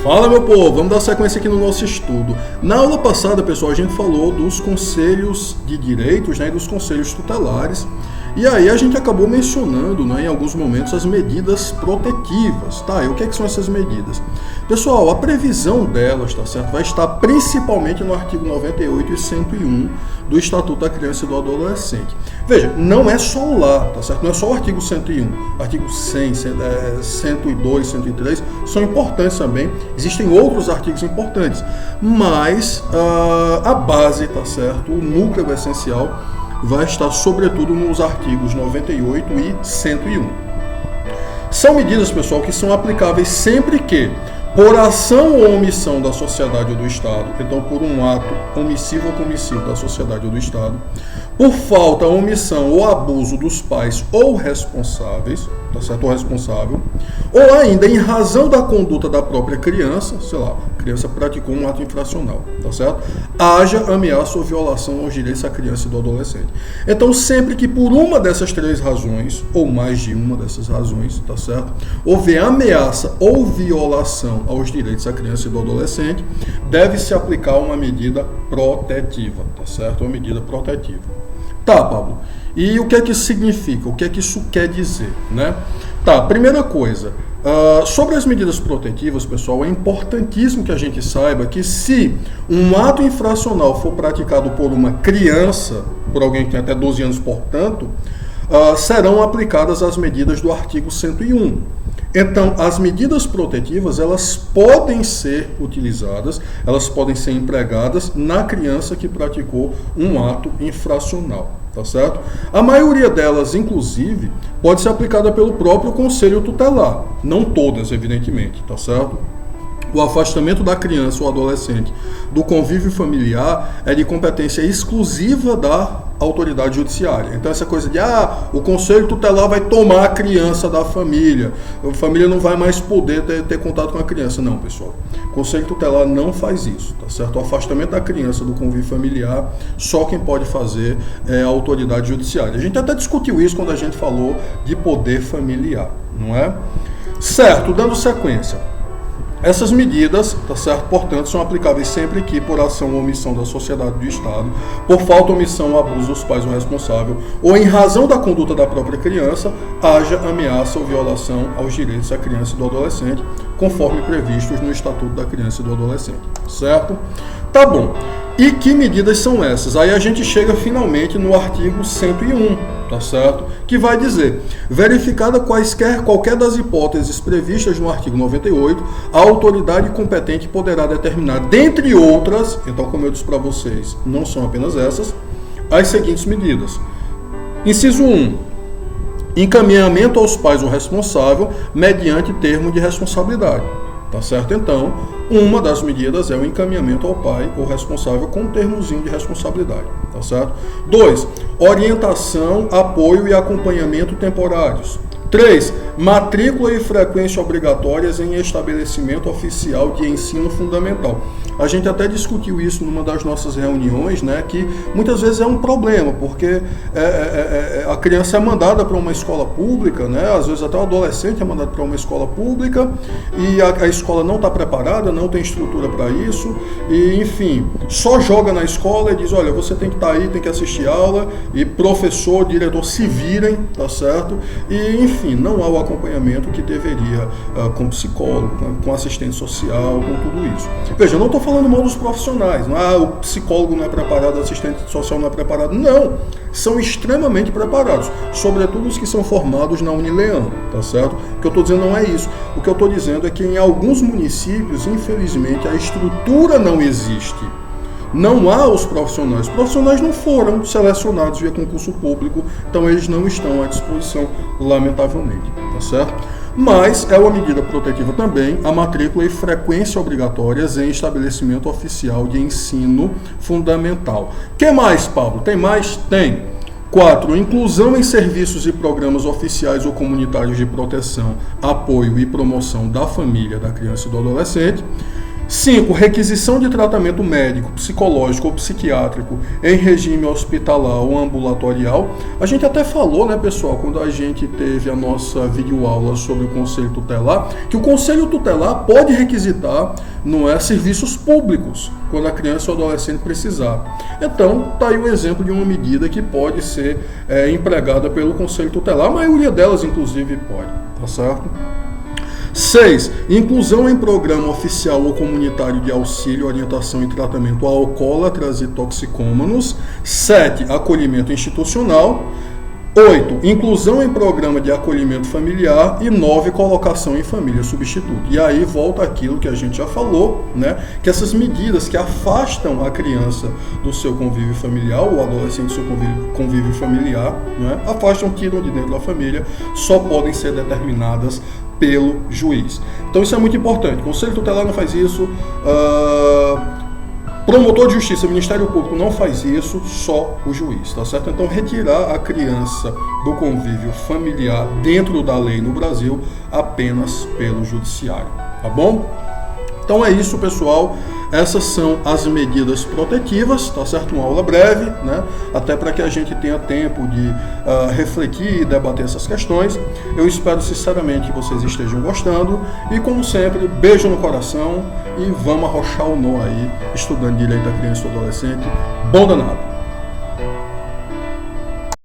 Fala, meu povo, vamos dar sequência aqui no nosso estudo. Na aula passada, pessoal, a gente falou dos conselhos de direitos, né, e dos conselhos tutelares. E aí a gente acabou mencionando, né, em alguns momentos as medidas protetivas. Tá, e o que é que são essas medidas? Pessoal, a previsão delas, tá certo, vai estar principalmente no artigo 98 e 101 do Estatuto da Criança e do Adolescente. Veja, não é só lá, tá certo? Não é só o artigo 101, artigo 100, 102, 103 são importantes também. Existem outros artigos importantes, mas a base, tá certo, o núcleo essencial vai estar sobretudo nos artigos 98 e 101. São medidas, pessoal, que são aplicáveis sempre que, por ação ou omissão da sociedade ou do Estado, então por um ato omissivo ou comissivo da sociedade ou do Estado, por falta, omissão ou abuso dos pais ou responsáveis, tá certo, ou responsável, ou ainda em razão da conduta da própria criança, sei lá, a criança praticou um ato infracional, tá certo? Haja ameaça ou violação aos direitos da criança e do adolescente. Então, sempre que por uma dessas três razões, ou mais de uma dessas razões, tá certo, houver ameaça ou violação aos direitos da criança e do adolescente, deve-se aplicar uma medida protetiva, tá certo? Uma medida protetiva. Tá, Pablo. E o que é que isso significa? O que é que isso quer dizer, né? Tá, primeira coisa, sobre as medidas protetivas, pessoal, é importantíssimo que a gente saiba que se um ato infracional for praticado por uma criança, por alguém que tem até 12 anos, portanto, serão aplicadas as medidas do artigo 101. Então, as medidas protetivas, elas podem ser utilizadas, elas podem ser empregadas na criança que praticou um ato infracional, tá certo? A maioria delas, inclusive, pode ser aplicada pelo próprio Conselho Tutelar, não todas, evidentemente, tá certo? O afastamento da criança ou adolescente do convívio familiar é de competência exclusiva da autoridade judiciária. Então essa coisa de, o Conselho Tutelar vai tomar a criança da família, a família não vai mais poder ter contato com a criança. Não, pessoal. O Conselho Tutelar não faz isso, tá certo? O afastamento da criança do convívio familiar, só quem pode fazer é a autoridade judiciária. A gente até discutiu isso quando a gente falou de poder familiar, não é? Certo, dando sequência. Essas medidas, tá certo, portanto, são aplicáveis sempre que, por ação ou omissão da sociedade do Estado, por falta, omissão ou abuso dos pais ou responsável, ou em razão da conduta da própria criança, haja ameaça ou violação aos direitos da criança e do adolescente, conforme previstos no Estatuto da Criança e do Adolescente, certo? Tá bom. E que medidas são essas? Aí a gente chega finalmente no artigo 101, tá certo? Que vai dizer, verificada qualquer das hipóteses previstas no artigo 98, a autoridade competente poderá determinar, dentre outras, então como eu disse para vocês, não são apenas essas, as seguintes medidas. Inciso 1. Encaminhamento aos pais ou responsável mediante termo de responsabilidade. Tá certo? Então, uma das medidas é o encaminhamento ao pai ou responsável com um termozinho de responsabilidade. Tá certo? 2. Orientação, apoio e acompanhamento temporários. 3. Matrícula e frequência obrigatórias em estabelecimento oficial de ensino fundamental. A gente até discutiu isso numa das nossas reuniões, né, que muitas vezes é um problema, porque a criança é mandada para uma escola pública, né, às vezes até o adolescente é mandado para uma escola pública e a escola não está preparada, não tem estrutura para isso, e enfim, só joga na escola e diz, olha, você tem que estar aí, tem que assistir aula, e professor, diretor se virem, tá certo? E enfim, não há o acompanhamento que deveria com psicólogo, com assistente social, com tudo isso. Veja, eu não estou falando mal dos profissionais, não, o psicólogo não é preparado, o assistente social não é preparado, não, são extremamente preparados, sobretudo os que são formados na Unileão, tá certo? O que eu estou dizendo não é isso, o que eu estou dizendo é que em alguns municípios, infelizmente, a estrutura não existe. Não há os profissionais não foram selecionados via concurso público, então eles não estão à disposição, lamentavelmente, tá certo? Mas é uma medida protetiva também a matrícula e frequência obrigatórias em estabelecimento oficial de ensino fundamental. Que mais, Pablo? Tem mais? Tem. 4. Inclusão em serviços e programas oficiais ou comunitários de proteção, apoio e promoção da família, da criança e do adolescente. 5. Requisição de tratamento médico, psicológico ou psiquiátrico em regime hospitalar ou ambulatorial. A gente até falou, né, pessoal, quando a gente teve a nossa videoaula sobre o Conselho Tutelar, que o Conselho Tutelar pode requisitar, não é, serviços públicos, quando a criança ou adolescente precisar. Então, está aí o exemplo de uma medida que pode ser empregada pelo Conselho Tutelar. A maioria delas, inclusive, pode, tá certo? 6. Inclusão em programa oficial ou comunitário de auxílio, orientação e tratamento a alcoólatras e toxicômanos. 7. Acolhimento institucional. 8. Inclusão em programa de acolhimento familiar. E 9. Colocação em família substituta. E aí volta aquilo que a gente já falou, né? Que essas medidas que afastam a criança do seu convívio familiar, ou o adolescente do seu convívio familiar, né? Afastam, tiram de dentro da família, só podem ser determinadas pelo juiz. Então isso é muito importante. O Conselho Tutelar não faz isso, promotor de justiça, Ministério Público não faz isso, só o juiz, tá certo? Então retirar a criança do convívio familiar dentro da lei no Brasil apenas pelo judiciário, tá bom? Então é isso, pessoal. Essas são as medidas protetivas, tá certo? Uma aula breve, né? Até para que a gente tenha tempo de refletir e debater essas questões. Eu espero sinceramente que vocês estejam gostando. E como sempre, beijo no coração e vamos arrochar o nó aí, estudando direito da criança e do adolescente. Bom danado!